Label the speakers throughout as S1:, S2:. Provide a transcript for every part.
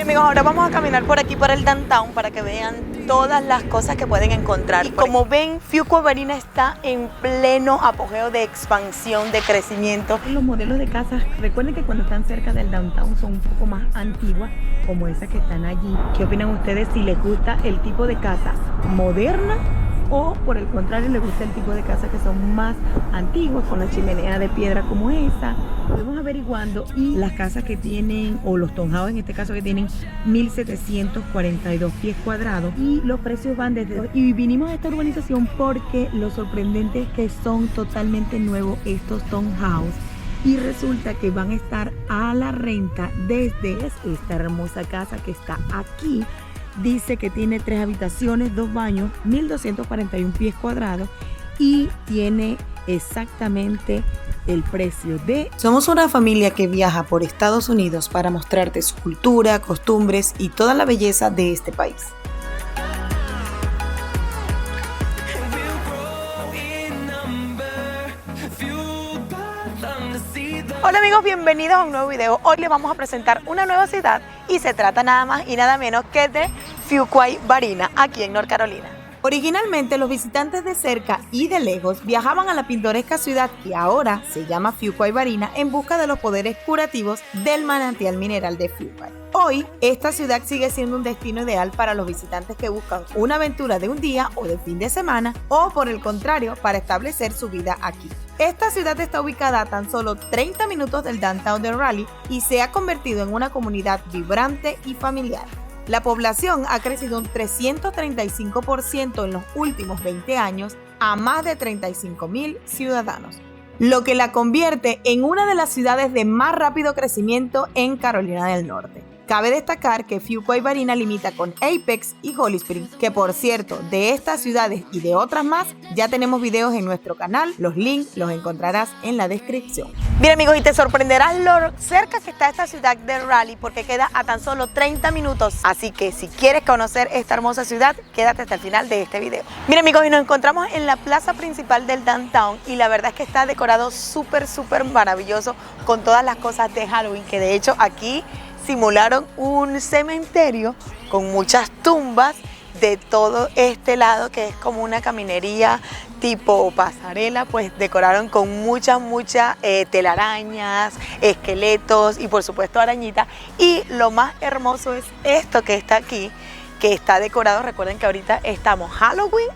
S1: Amigos, ahora vamos a caminar por aquí por el downtown para que vean todas las cosas que pueden encontrar. Y como ven, Fuquay Varina está en pleno apogeo de expansión, de crecimiento.
S2: Los modelos de casas, recuerden que cuando están cerca del downtown son un poco más antiguas, como esas que están allí. ¿Qué opinan ustedes si les gusta el tipo de casa moderna o por el contrario les gusta el tipo de casa que son más antiguas, con la chimenea de piedra como esa? Podemos averiguando. Y las casas que tienen, o los townhouses en este caso, que tienen 1742 pies cuadrados, y los precios van desde... Y vinimos a esta urbanización porque lo sorprendente es que son totalmente nuevos estos townhouses y resulta que van a estar a la renta desde esta hermosa casa que está aquí. Dice que tiene 3 habitaciones, 2 baños, 1241 pies cuadrados y tiene exactamente el precio de...
S1: Somos una familia que viaja por Estados Unidos para mostrarte su cultura, costumbres y toda la belleza de este país. Hola amigos, bienvenidos a un nuevo video. Hoy les vamos a presentar una nueva ciudad y se trata nada más y nada menos que de Fuquay Varina, aquí en North Carolina. Originalmente los visitantes de cerca y de lejos viajaban a la pintoresca ciudad que ahora se llama Fuquay Varina en busca de los poderes curativos del manantial mineral de Fuquay. Hoy, esta ciudad sigue siendo un destino ideal para los visitantes que buscan una aventura de un día o de fin de semana o, por el contrario, para establecer su vida aquí. Esta ciudad está ubicada a tan solo 30 minutos del downtown de Raleigh y se ha convertido en una comunidad vibrante y familiar. La población ha crecido un 335% en los últimos 20 años a más de 35,000 ciudadanos, lo que la convierte en una de las ciudades de más rápido crecimiento en Carolina del Norte. Cabe destacar que Fuquay Varina limita con Apex y Holly Springs, que por cierto, de estas ciudades y de otras más, ya tenemos videos en nuestro canal, los links los encontrarás en la descripción. Bien amigos, y te sorprenderás lo cerca que está esta ciudad de Raleigh porque queda a tan solo 30 minutos, así que si quieres conocer esta hermosa ciudad, quédate hasta el final de este video. Bien amigos, y nos encontramos en la plaza principal del downtown y la verdad es que está decorado súper maravilloso con todas las cosas de Halloween, que de hecho aquí simularon un cementerio con muchas tumbas de todo este lado que es como una caminería tipo pasarela, pues decoraron con muchas telarañas, esqueletos y por supuesto arañitas. Y lo más hermoso es esto que está aquí, que está decorado. Recuerden que ahorita estamos Halloween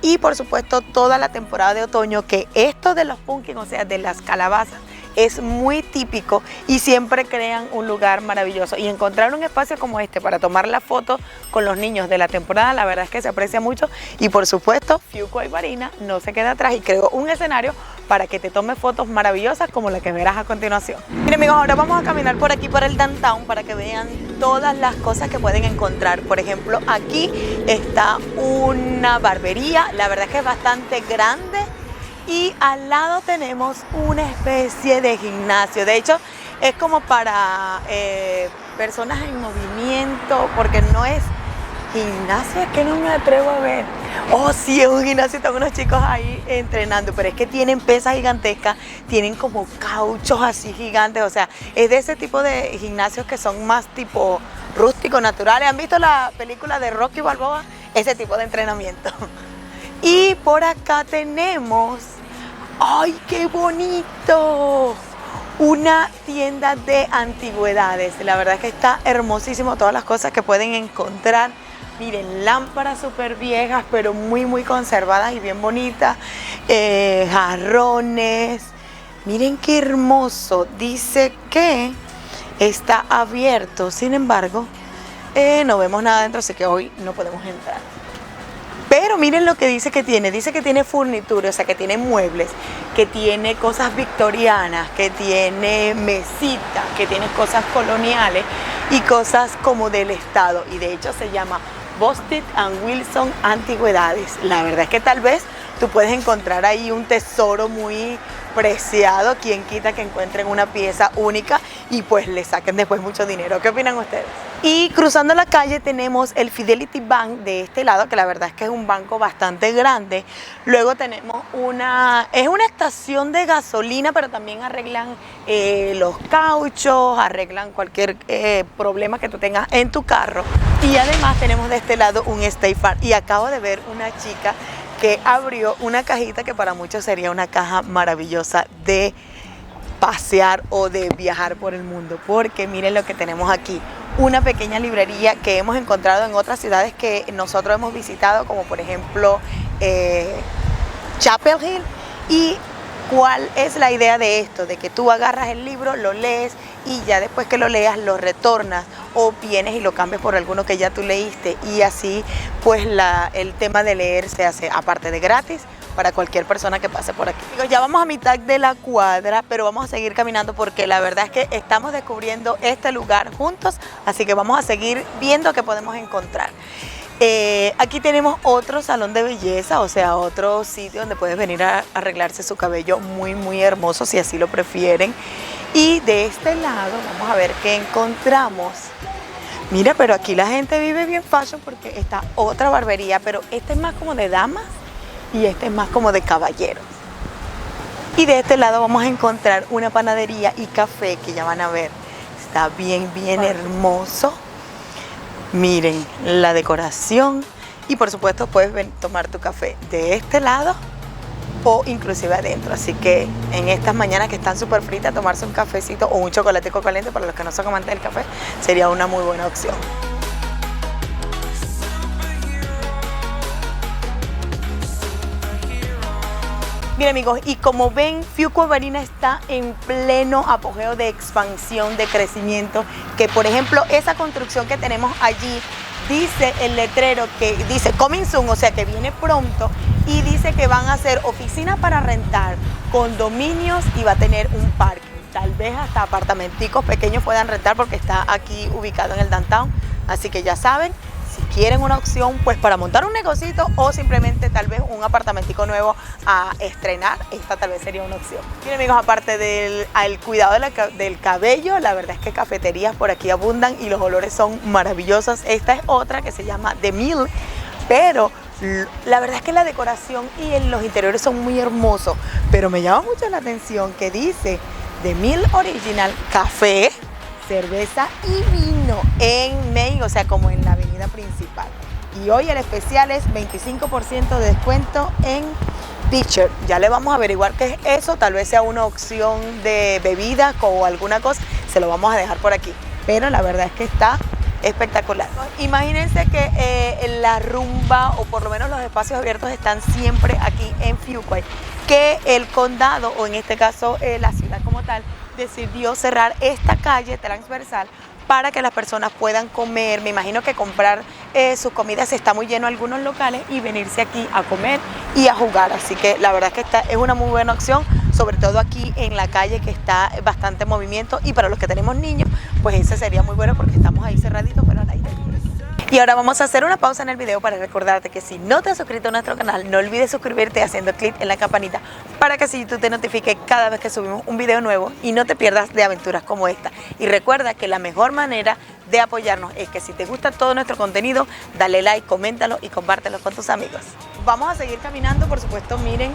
S1: y por supuesto toda la temporada de otoño, que esto de los pumpkins, o sea de las calabazas, es muy típico y siempre crean un lugar maravilloso. Y encontrar un espacio como este para tomar la foto con los niños de la temporada, la verdad es que se aprecia mucho. Y por supuesto, Fuquay Varina no se queda atrás y creó un escenario para que te tomes fotos maravillosas como la que verás a continuación. Miren amigos, ahora vamos a caminar por aquí por el downtown para que vean todas las cosas que pueden encontrar. Por ejemplo, aquí está una barbería, la verdad es que es bastante grande. Y al lado tenemos una especie de gimnasio. De hecho, es como para personas en movimiento, porque no es gimnasio, es que no me atrevo a ver. Oh, sí, es un gimnasio, están unos chicos ahí entrenando, pero es que tienen pesas gigantescas, tienen como cauchos así gigantes, o sea, es de ese tipo de gimnasios que son más tipo rústicos, naturales. ¿Han visto la película de Rocky Balboa? Ese tipo de entrenamiento. Y por acá tenemos, ¡ay, qué bonito! Una tienda de antigüedades. La verdad es que está hermosísimo todas las cosas que pueden encontrar. Miren, lámparas súper viejas, pero muy conservadas y bien bonitas. Jarrones. Miren qué hermoso. Dice que está abierto, sin embargo, no vemos nada adentro, así que hoy no podemos entrar. Pero miren lo que dice que tiene furnitura, o sea que tiene muebles, que tiene cosas victorianas, que tiene mesitas, que tiene cosas coloniales y cosas como del estado. Y de hecho se llama Bostic & Wilson Antigüedades. La verdad es que tal vez tú puedes encontrar ahí un tesoro muy preciado. Quien quita que encuentren una pieza única y pues le saquen después mucho dinero. ¿Qué opinan ustedes? Y cruzando la calle tenemos el Fidelity Bank de este lado, que la verdad es que es un banco bastante grande. Luego tenemos es una estación de gasolina, pero también arreglan los cauchos, arreglan cualquier problema que tú tengas en tu carro. Y además tenemos de este lado un State Farm. Y acabo de ver una chica que abrió una cajita que para muchos sería una caja maravillosa de pasear o de viajar por el mundo, porque miren lo que tenemos aquí, una pequeña librería que hemos encontrado en otras ciudades que nosotros hemos visitado, como por ejemplo Chapel Hill. Y ¿cuál es la idea de esto? De que tú agarras el libro, lo lees y ya después que lo leas lo retornas o vienes y lo cambias por alguno que ya tú leíste, y así pues el tema de leer se hace aparte de gratis para cualquier persona que pase por aquí. Ya vamos a mitad de la cuadra, pero vamos a seguir caminando porque la verdad es que estamos descubriendo este lugar juntos, así que vamos a seguir viendo qué podemos encontrar. Aquí tenemos otro salón de belleza, o sea, otro sitio donde puedes venir a arreglarse su cabello muy hermoso si así lo prefieren. Y de este lado vamos a ver qué encontramos. Mira, pero aquí la gente vive bien fashion porque está otra barbería, pero esta es más como de damas y este es más como de caballeros. Y de este lado vamos a encontrar una panadería y café que ya van a ver. Está bien hermoso. Miren la decoración y por supuesto puedes tomar tu café de este lado o inclusive adentro. Así que en estas mañanas que están súper fritas, tomarse un cafecito o un chocolatico caliente para los que no son amantes del café sería una muy buena opción. Bien amigos, y como ven, Fuqua Varina está en pleno apogeo de expansión, de crecimiento, que por ejemplo esa construcción que tenemos allí, dice el letrero que dice coming soon, o sea que viene pronto, y dice que van a hacer oficinas para rentar, condominios y va a tener un parque. Tal vez hasta apartamenticos pequeños puedan rentar porque está aquí ubicado en el downtown, así que ya saben. Si quieren una opción pues para montar un negocito o simplemente tal vez un apartamentico nuevo a estrenar, esta tal vez sería una opción. Miren amigos, aparte del cuidado del cabello, la verdad es que cafeterías por aquí abundan y los olores son maravillosos. Esta es otra que se llama The Mill, pero la verdad es que la decoración y los interiores son muy hermosos, pero me llama mucho la atención que dice The Mill Original Café, cerveza y vino en Main, o sea como en la avenida principal. Y hoy el especial es 25% de descuento en Pitcher. Ya le vamos a averiguar qué es eso, tal vez sea una opción de bebida o alguna cosa, se lo vamos a dejar por aquí. Pero la verdad es que está espectacular. Imagínense que la rumba o por lo menos los espacios abiertos están siempre aquí en Fuqua, que el condado o en este caso la ciudad como tal decidió cerrar esta calle transversal para que las personas puedan comer, me imagino que comprar sus comidas, está muy lleno algunos locales, y venirse aquí a comer y a jugar. Así que la verdad es que esta es una muy buena opción, sobre todo aquí en la calle que está bastante movimiento, y para los que tenemos niños, pues ese sería muy bueno porque estamos ahí cerraditos, pero al aire libre. Y ahora vamos a hacer una pausa en el video para recordarte que si no te has suscrito a nuestro canal, no olvides suscribirte haciendo clic en la campanita para que así YouTube te notifique cada vez que subimos un video nuevo y no te pierdas de aventuras como esta. Y recuerda que la mejor manera de apoyarnos es que si te gusta todo nuestro contenido, dale like, coméntalo y compártelo con tus amigos. Vamos a seguir caminando, por supuesto, miren,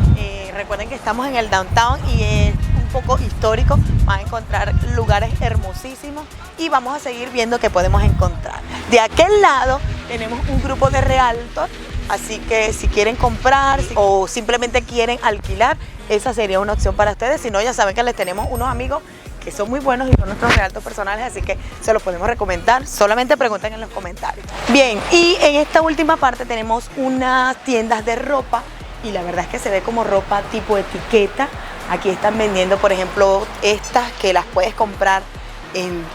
S1: recuerden que estamos en el downtown y es un poco histórico, van a encontrar lugares hermosísimos y vamos a seguir viendo qué podemos encontrar. De aquel lado tenemos un grupo de realtor, así que si quieren comprar o simplemente quieren alquilar, esa sería una opción para ustedes. Si no, ya saben que les tenemos unos amigos que son muy buenos y son nuestros realtors personales, así que se los podemos recomendar. Solamente pregunten en los comentarios. Bien, y en esta última parte tenemos unas tiendas de ropa y la verdad es que se ve como ropa tipo etiqueta. Aquí están vendiendo, por ejemplo, estas que las puedes comprar,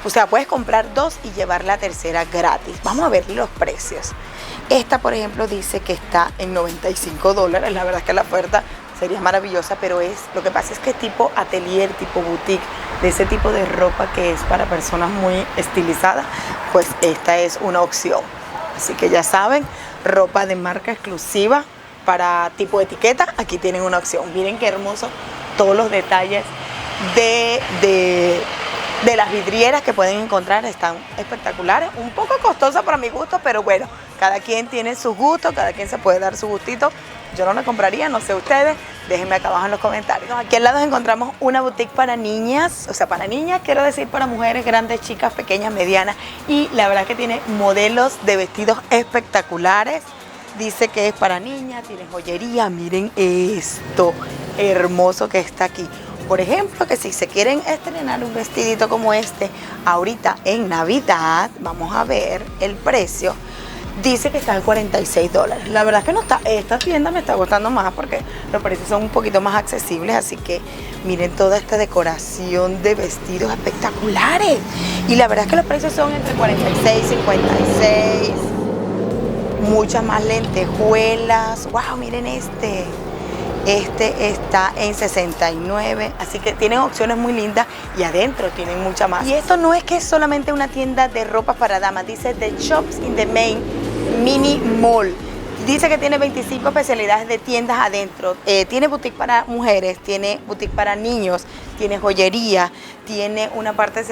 S1: o sea, puedes comprar dos y llevar la tercera gratis. Vamos a ver los precios. Esta, por ejemplo, dice que está en $95. La verdad es que la oferta sería maravillosa, pero lo que pasa es que es tipo atelier, tipo boutique, de ese tipo de ropa que es para personas muy estilizadas, pues esta es una opción. Así que ya saben, ropa de marca exclusiva para tipo etiqueta, aquí tienen una opción. Miren qué hermoso todos los detalles de las vidrieras que pueden encontrar están espectaculares, un poco costosas para mi gusto, pero bueno, cada quien tiene sus gustos, cada quien se puede dar su gustito. Yo no la compraría, no sé ustedes, déjenme acá abajo en los comentarios. Aquí al lado encontramos una boutique para niñas, o sea, para niñas, quiero decir para mujeres grandes, chicas, pequeñas, medianas, y la verdad que tiene modelos de vestidos espectaculares. Dice que es para niñas, tiene joyería, miren esto hermoso que está aquí. Por ejemplo, que si se quieren estrenar un vestidito como este ahorita en Navidad, vamos a ver el precio. Dice que está en $46. La verdad es que no está, esta tienda me está gustando más porque los precios son un poquito más accesibles, así que miren toda esta decoración de vestidos espectaculares. Y la verdad es que los precios son entre 46 y 56. Muchas más lentejuelas. Wow, miren este. Este está en 69, así que tienen opciones muy lindas y adentro tienen mucha más. Y esto no es que es solamente una tienda de ropa para damas, dice The Shops in the Main Mini Mall. Dice que tiene 25 especialidades de tiendas adentro. Tiene boutique para mujeres, tiene boutique para niños, tiene joyería, tiene una parte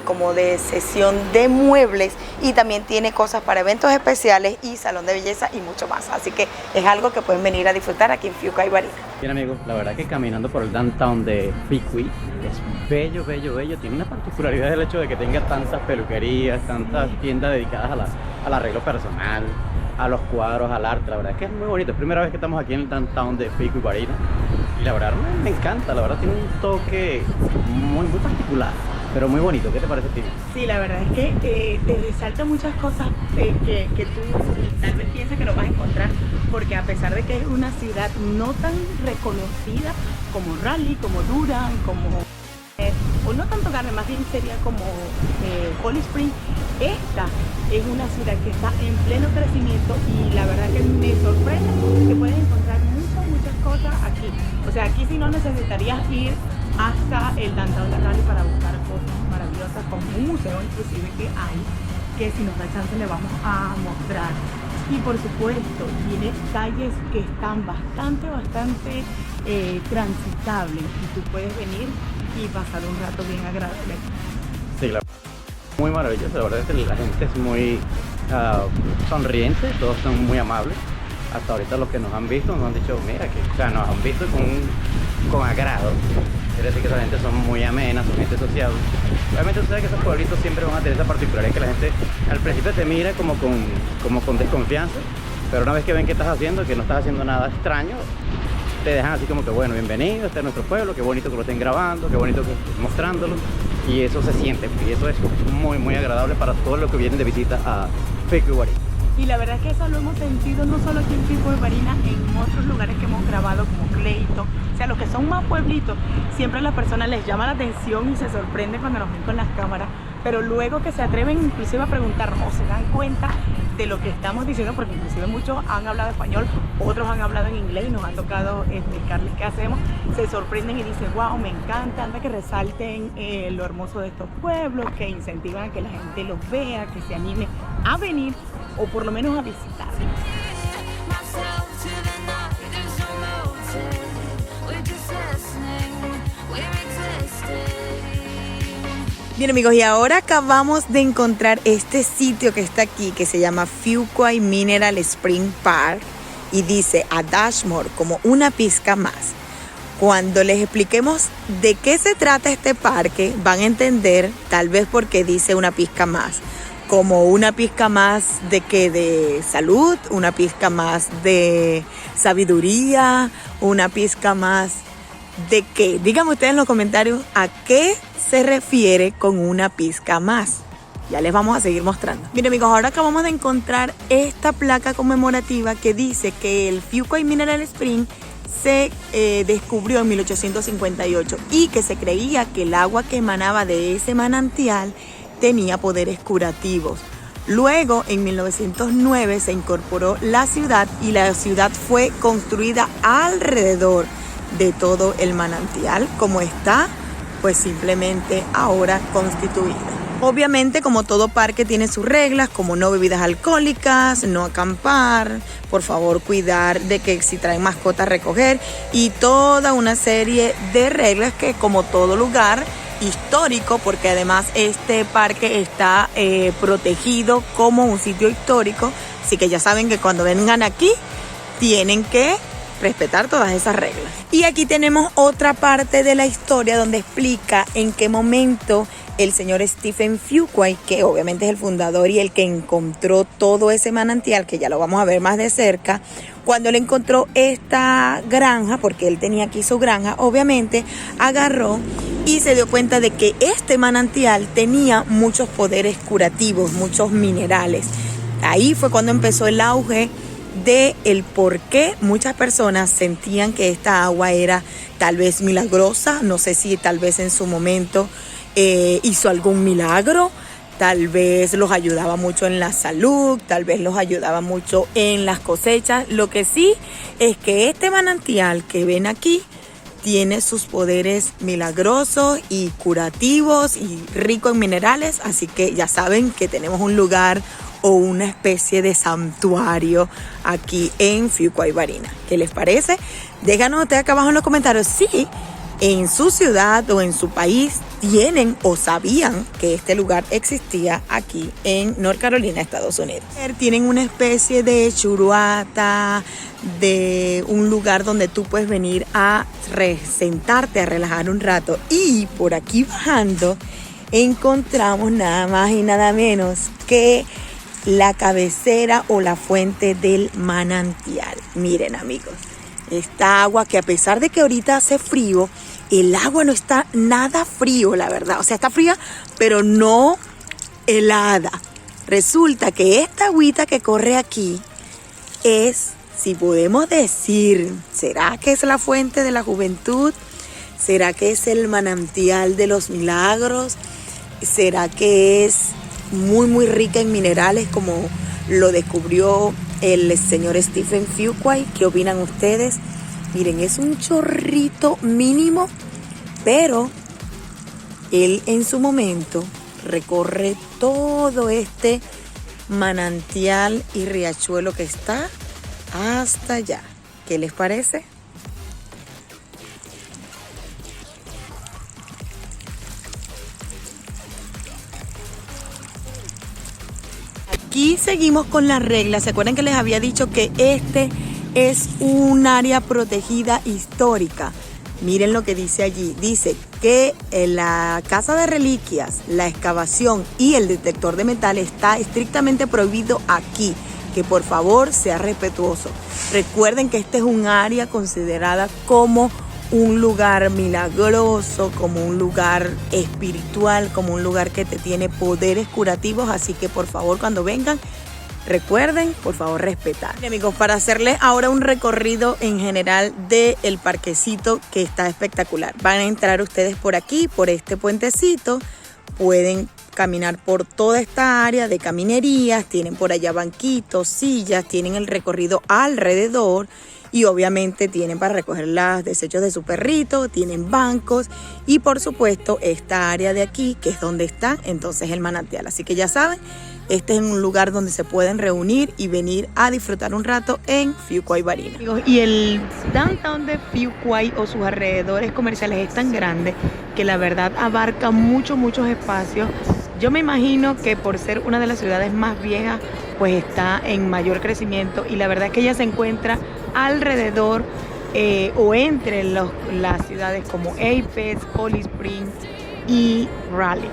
S1: como de sesión de muebles y también tiene cosas para eventos especiales y salón de belleza y mucho más. Así que es algo que pueden venir a disfrutar aquí en Fuquay Varina.
S3: Bien amigos, la verdad que caminando por el downtown de Fuquay es bello, bello, bello. Tiene una particularidad el hecho de que tenga tantas peluquerías, tantas tiendas dedicadas al arreglo personal, a los cuadros, al arte. La verdad es que es muy bonito. Es primera vez que estamos aquí en el downtown de Fuquay Varina y la verdad me encanta. La verdad tiene un toque muy particular, pero muy bonito. ¿Qué te parece, Tina?
S2: Sí, la verdad es que te resalta muchas cosas que tú tal vez piensas que no vas a encontrar, porque a pesar de que es una ciudad no tan reconocida como Raleigh, como Durham, como o no tanto Garden, más bien sería como Holly Springs, esta es una ciudad que está en pleno crecimiento y la verdad que me sorprende que puedes encontrar muchas cosas aquí. O sea, aquí si no necesitarías ir hasta el downtown de Raleigh para buscar cosas maravillosas, como un museo inclusive que hay, que si nos da chance le vamos a mostrar. Y por supuesto tiene calles que están bastante transitables y tú puedes venir y pasar un rato bien agradable.
S3: Sí, muy maravilloso. La verdad es que la gente es muy sonriente, todos son muy amables. Hasta ahorita los que nos han visto nos han dicho, mira, que o sea, nos han visto con agrado. Quiere decir que esa gente son muy amenas, son gente sociable. Obviamente tú sabes que esos pueblitos siempre van a tener esa particularidad que la gente al principio te mira como con desconfianza, pero una vez que ven que estás haciendo, que no estás haciendo nada extraño, te dejan así como que bueno, bienvenido, este es nuestro pueblo, qué bonito que lo estén grabando, qué bonito que estén mostrándolo, y eso se siente, y eso es muy agradable para todos los que vienen de visita a Fuquay Varina.
S2: Y la verdad es que eso lo hemos sentido no solo aquí en Fuquay Varina, en otros lugares que hemos grabado como Clayton, o sea, los que son más pueblitos, siempre a las personas les llama la atención y se sorprenden cuando nos ven con las cámaras, pero luego que se atreven inclusive a preguntarnos o se dan cuenta de lo que estamos diciendo, porque inclusive muchos han hablado español, otros han hablado en inglés y nos ha tocado explicarles qué hacemos, se sorprenden y dicen, wow, me encanta, anda que resalten lo hermoso de estos pueblos, que incentivan a que la gente los vea, que se anime a venir o por lo menos a visitar.
S1: Bien amigos, y ahora acabamos de encontrar este sitio que está aquí, que se llama Fuquay Mineral Spring Park y dice a Dashmore como una pizca más. Cuando les expliquemos de qué se trata este parque, van a entender tal vez por qué dice una pizca más. Como una pizca más de que de salud, una pizca más de sabiduría, una pizca más de qué. Díganme ustedes en los comentarios a qué se refiere con una pizca más. Ya les vamos a seguir mostrando. Miren amigos, ahora acabamos de encontrar esta placa conmemorativa que dice que el Fuquay Mineral Spring se descubrió en 1858 y que se creía que el agua que emanaba de ese manantial tenía poderes curativos. Luego, en 1909, se incorporó la ciudad y la ciudad fue construida alrededor de todo el manantial, como está, pues simplemente ahora constituida. Obviamente, como todo parque tiene sus reglas, como no bebidas alcohólicas, no acampar, por favor cuidar de que si traen mascotas recoger y toda una serie de reglas que como todo lugar histórico, porque además este parque está protegido como un sitio histórico, así que ya saben que cuando vengan aquí tienen que respetar todas esas reglas. Y aquí tenemos otra parte de la historia donde explica en qué momento el señor Stephen Fuqua, que obviamente es el fundador y el que encontró todo ese manantial, que ya lo vamos a ver más de cerca, cuando él encontró esta granja, porque él tenía aquí su granja, obviamente agarró y se dio cuenta de que este manantial tenía muchos poderes curativos, muchos minerales. Ahí fue cuando empezó el auge de el por qué muchas personas sentían que esta agua era tal vez milagrosa, no sé si tal vez en su momento hizo algún milagro, tal vez los ayudaba mucho en la salud, tal vez los ayudaba mucho en las cosechas. Lo que sí es que este manantial que ven aquí tiene sus poderes milagrosos y curativos y rico en minerales, así que ya saben que tenemos un lugar o una especie de santuario aquí en Fuqua y Barina. ¿Qué les parece? Déjanos ustedes acá abajo en los comentarios si en su ciudad o en su país tienen o sabían que este lugar existía aquí en North Carolina, Estados Unidos. Tienen una especie de churuata, de un lugar donde tú puedes venir a sentarte, a relajar un rato. Y por aquí bajando encontramos nada más y nada menos que la cabecera o la fuente del manantial. Miren, amigos, esta agua que a pesar de que ahorita hace frío, el agua no está nada frío, la verdad. O sea, está fría, pero no helada. Resulta que esta agüita que corre aquí es, si podemos decir, ¿será que es la fuente de la juventud? ¿Será que es el manantial de los milagros? ¿Será que es muy rica en minerales como lo descubrió el señor Stephen Fuqua? ¿Qué opinan ustedes? Miren, es un chorrito mínimo, pero él en su momento recorre todo este manantial y riachuelo que está hasta allá. ¿Qué les parece? Aquí seguimos con las reglas. ¿Se acuerdan que les había dicho que este es un área protegida histórica? Miren lo que dice allí. Dice que la casa de reliquias, la excavación y el detector de metal está estrictamente prohibido aquí. Que por favor sea respetuoso. Recuerden que este es un área considerada como un lugar milagroso, como un lugar espiritual, como un lugar que te tiene poderes curativos. Así que por favor, cuando vengan, recuerden, por favor, respetar. Bien, amigos, para hacerles ahora un recorrido en general del parquecito que está espectacular. Van a entrar ustedes por aquí, por este puentecito. Pueden caminar por toda esta área de caminerías. Tienen por allá banquitos, sillas, tienen el recorrido alrededor. Y obviamente tienen para recoger los desechos de su perrito, tienen bancos y por supuesto esta área de aquí que es donde está entonces el manantial. Así que ya saben, este es un lugar donde se pueden reunir y venir a disfrutar un rato en Fuqua y Barina. Y el downtown de Fuqua o sus alrededores comerciales es tan grande que la verdad abarca muchos espacios. Yo me imagino que por ser una de las ciudades más viejas, pues está en mayor crecimiento y la verdad es que ella se encuentra alrededor o entre las ciudades como Apex, Holly Springs y Raleigh.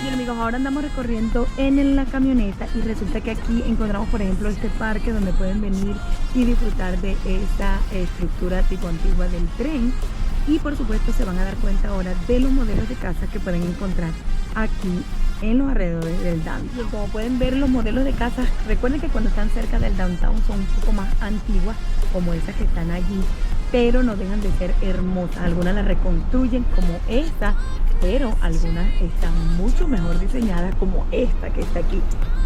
S2: Bien, amigos, ahora andamos recorriendo en la camioneta y resulta que aquí encontramos, por ejemplo, este parque donde pueden venir y disfrutar de esta estructura tipo antigua del tren. Y por supuesto se van a dar cuenta ahora de los modelos de casas que pueden encontrar aquí en los alrededores del downtown. Y como pueden ver, los modelos de casas, recuerden que cuando están cerca del downtown son un poco más antiguas, como esas que están allí, pero no dejan de ser hermosas. Algunas las reconstruyen como esta, pero algunas están mucho mejor diseñadas como esta que está aquí.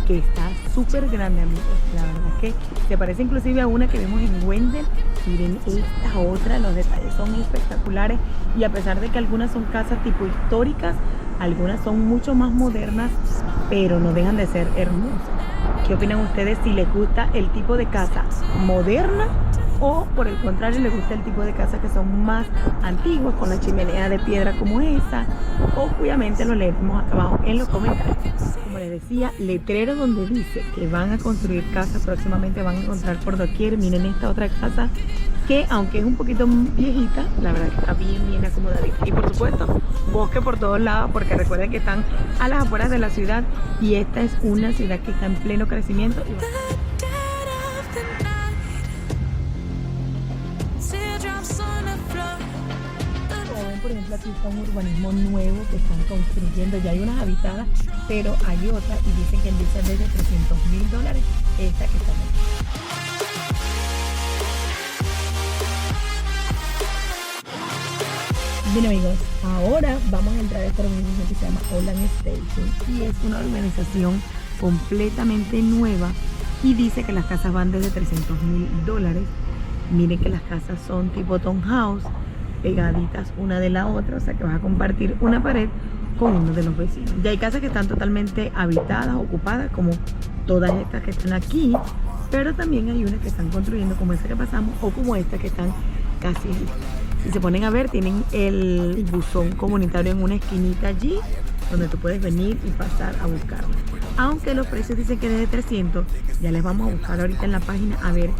S2: que está súper grande, amigos. La verdad es que se parece inclusive a una que vemos en Wendell. Miren esta otra, los detalles son espectaculares y a pesar de que algunas son casas tipo históricas, algunas son mucho más modernas, pero no dejan de ser hermosas. ¿Qué opinan ustedes si les gusta el tipo de casa moderna o por el contrario les gusta el tipo de casa que son más antiguos con la chimenea de piedra como esa? Obviamente lo leemos acá abajo en los comentarios. Como les decía, letrero donde dice que van a construir casas próximamente, van a encontrar por doquier. Miren esta otra casa que aunque es un poquito viejita, la verdad que está bien acomodadita. Y por supuesto, bosque por todos lados, porque recuerden que están a las afueras de la ciudad y esta es una ciudad que está en pleno crecimiento. Por ejemplo, aquí está un urbanismo nuevo que están construyendo, ya hay unas habitadas, pero hay otras y dicen que empieza desde $300.000 esta que está aquí. Bien amigos, ahora vamos a entrar a esta organización que se llama Holland Station y es una organización completamente nueva y dice que las casas van desde $300.000. Miren que las casas son tipo townhouse, pegaditas una de la otra, o sea que vas a compartir una pared con uno de los vecinos. Ya hay casas que están totalmente habitadas, ocupadas, como todas estas que están aquí, pero también hay unas que están construyendo como esa que pasamos o como esta que están casi listas. Si se ponen a ver, tienen el buzón comunitario en una esquinita allí donde tú puedes venir y pasar a buscarlo. Aunque los precios dicen que desde 300, ya les vamos a buscar ahorita en la página a ver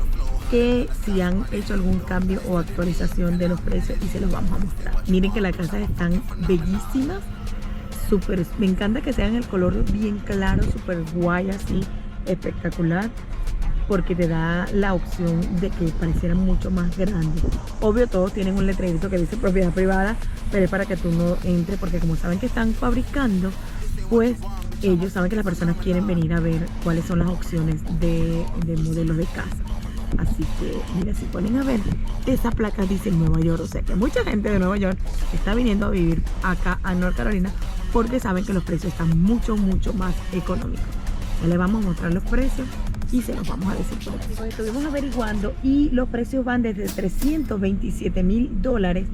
S2: que si han hecho algún cambio o actualización de los precios y se los vamos a mostrar. Miren que las casas están bellísimas, súper, me encanta que sean el color bien claro, súper guay así, espectacular, porque te da la opción de que parecieran mucho más grandes. Obvio todos tienen un letrerito que dice propiedad privada, pero es para que tú no entres, porque como saben que están fabricando, pues ellos saben que las personas quieren venir a ver cuáles son las opciones de modelos de casa. Así que, mira, si ponen a ver, esa placa dice Nueva York, o sea que mucha gente de Nueva York está viniendo a vivir acá a North Carolina porque saben que los precios están mucho más económicos. Ya les vamos a mostrar los precios y se los vamos a decir por aquí. Pues estuvimos averiguando y los precios van desde $327.000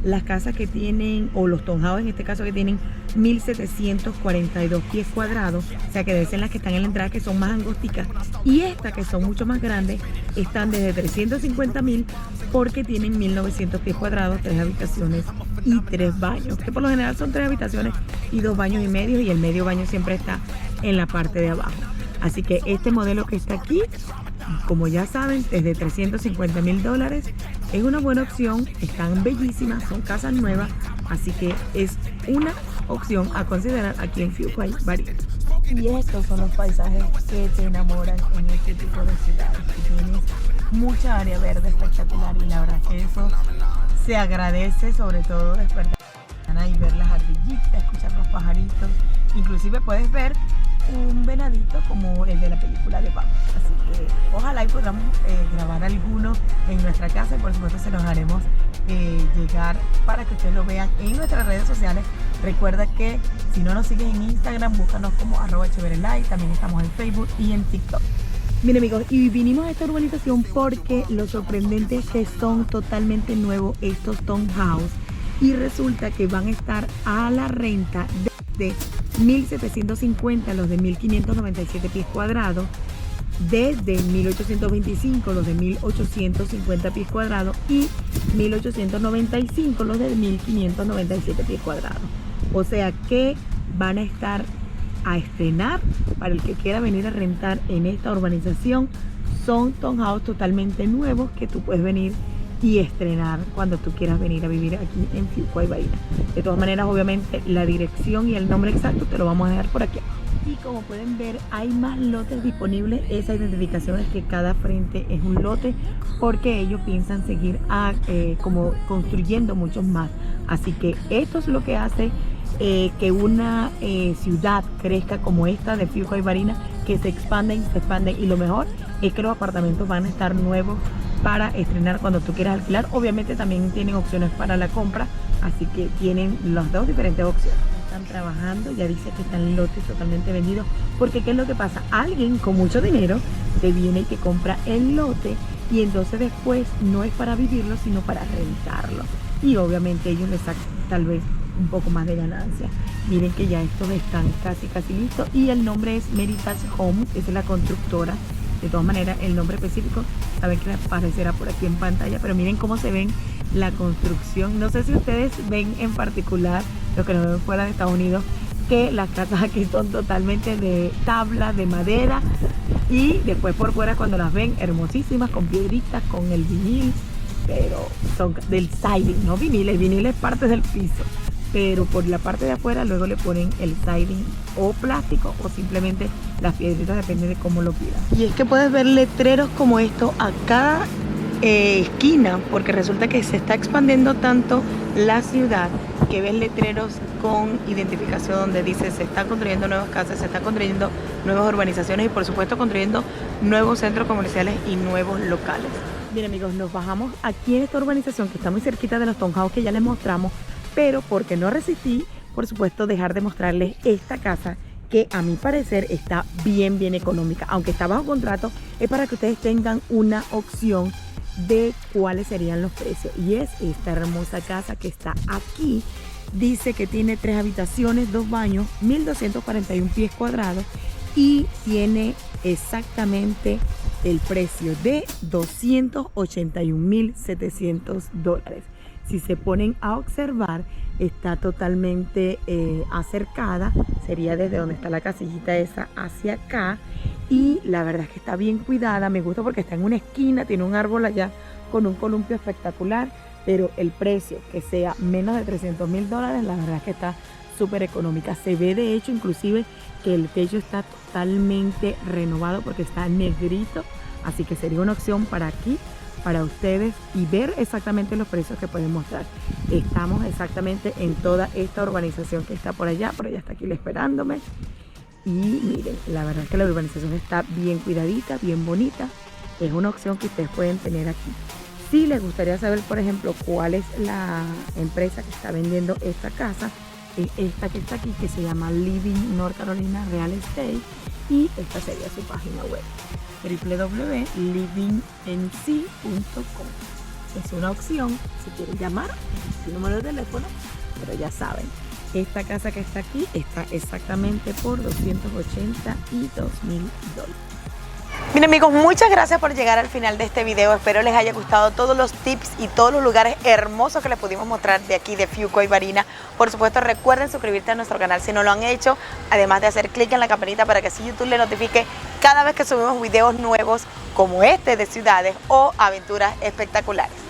S2: las casas que tienen, o los townhouse en este caso, que tienen 1.742 pies cuadrados, o sea que deben ser las que están en la entrada, que son más angosticas, y estas que son mucho más grandes están desde $350.000 porque tienen 1.900 pies cuadrados, 3 habitaciones y 3 baños, que por lo general son 3 habitaciones y 2 baños y medio, y el medio baño siempre está en la parte de abajo. Así que este modelo que está aquí, como ya saben, desde $350.000 es una buena opción, están bellísimas, son casas nuevas, así que es una opción a considerar aquí en Fuquay Varina. Y estos son los paisajes que te enamoran en este tipo de ciudades. Tienes mucha área verde espectacular y la verdad que eso se agradece, sobre todo despertar y ver las ardillitas, escuchar los pajaritos, inclusive puedes ver un venadito como el de la película de Pablo. Así que ojalá y podamos grabar alguno en nuestra casa y por supuesto se los haremos llegar para que ustedes lo vean en nuestras redes sociales. Recuerda que si no nos sigues en Instagram, búscanos como @cheverelife, también estamos en Facebook y en TikTok. Miren amigos, y vinimos a esta urbanización porque lo sorprendente es que son totalmente nuevos estos townhouse y resulta que van a estar a la renta de 1.750 los de 1.597 pies cuadrados, desde 1.825 los de 1.850 pies cuadrados y 1.895 los de 1.597 pies cuadrados. O sea que van a estar a estrenar para el que quiera venir a rentar en esta urbanización. Son townhouse totalmente nuevos que tú puedes venir y estrenar cuando tú quieras venir a vivir aquí en Fuquay Varina. De todas maneras, obviamente, la dirección y el nombre exacto te lo vamos a dejar por aquí. Y como pueden ver, hay más lotes disponibles. Esa identificación es que cada frente es un lote porque ellos piensan seguir como construyendo muchos más. Así que esto es lo que hace que una ciudad crezca como esta de Fuquay Varina, que se expanden y lo mejor es que los apartamentos van a estar nuevos para estrenar cuando tú quieras alquilar. Obviamente también tienen opciones para la compra, así que tienen las dos diferentes opciones. están trabajando, ya dice que están lotes totalmente vendidos, porque ¿qué es lo que pasa? Alguien con mucho dinero te viene y te compra el lote y entonces después no es para vivirlo, sino para rentarlo. Y obviamente ellos les sacan tal vez un poco más de ganancia. Miren que ya estos están casi listos y el nombre es Meritage Homes, esa es la constructora. De todas maneras, el nombre específico, saben que aparecerá por aquí en pantalla, pero miren cómo se ven la construcción. No sé si ustedes ven en particular, los que nos ven fuera de Estados Unidos, que las casas aquí son totalmente de tabla, de madera, y después por fuera cuando las ven, hermosísimas, con piedritas, con el vinil, pero son del siding, no vinil, el vinil es parte del piso, pero por la parte de afuera luego le ponen el siding o plástico o simplemente las piedritas, depende de cómo lo quieran.
S1: Y es que puedes ver letreros como esto a cada esquina, porque resulta que se está expandiendo tanto la ciudad que ves letreros con identificación donde dice se están construyendo nuevas casas, se están construyendo nuevas urbanizaciones y por supuesto construyendo nuevos centros comerciales y nuevos locales.
S2: Bien amigos, nos bajamos aquí en esta urbanización que está muy cerquita de los townhouse que ya les mostramos, pero porque no resistí, por supuesto, dejar de mostrarles esta casa que a mi parecer está bien económica. Aunque está bajo contrato, es para que ustedes tengan una opción de cuáles serían los precios. Y es esta hermosa casa que está aquí. Dice que tiene 3 habitaciones, 2 baños, 1.241 pies cuadrados y tiene exactamente el precio de $281.700. Si se ponen a observar, está totalmente acercada, sería desde donde está la casillita esa hacia acá, y la verdad es que está bien cuidada. Me gusta porque está en una esquina, tiene un árbol allá con un columpio espectacular, pero el precio que sea menos de $300.000, la verdad es que está súper económica. Se ve de hecho inclusive que el techo está totalmente renovado porque está negrito, así que sería una opción para aquí, para ustedes, y ver exactamente los precios que pueden mostrar. Estamos exactamente en toda esta urbanización que está por allá está aquí esperándome. Y miren, la verdad es que la urbanización está bien cuidadita, bien bonita. Es una opción que ustedes pueden tener aquí. Si les gustaría saber, por ejemplo, cuál es la empresa que está vendiendo esta casa, es esta que está aquí, que se llama Living North Carolina Real Estate, y esta sería su página web, www.livingnc.com. Es una opción si quieren llamar, su número de teléfono, pero ya saben, esta casa que está aquí está exactamente por $282.000.
S1: Miren amigos, muchas gracias por llegar al final de este video. Espero les haya gustado todos los tips y todos los lugares hermosos que les pudimos mostrar de aquí de Fuquay Varina. Por supuesto, recuerden suscribirte a nuestro canal si no lo han hecho, además de hacer clic en la campanita para que así YouTube le notifique cada vez que subimos videos nuevos como este de ciudades o aventuras espectaculares.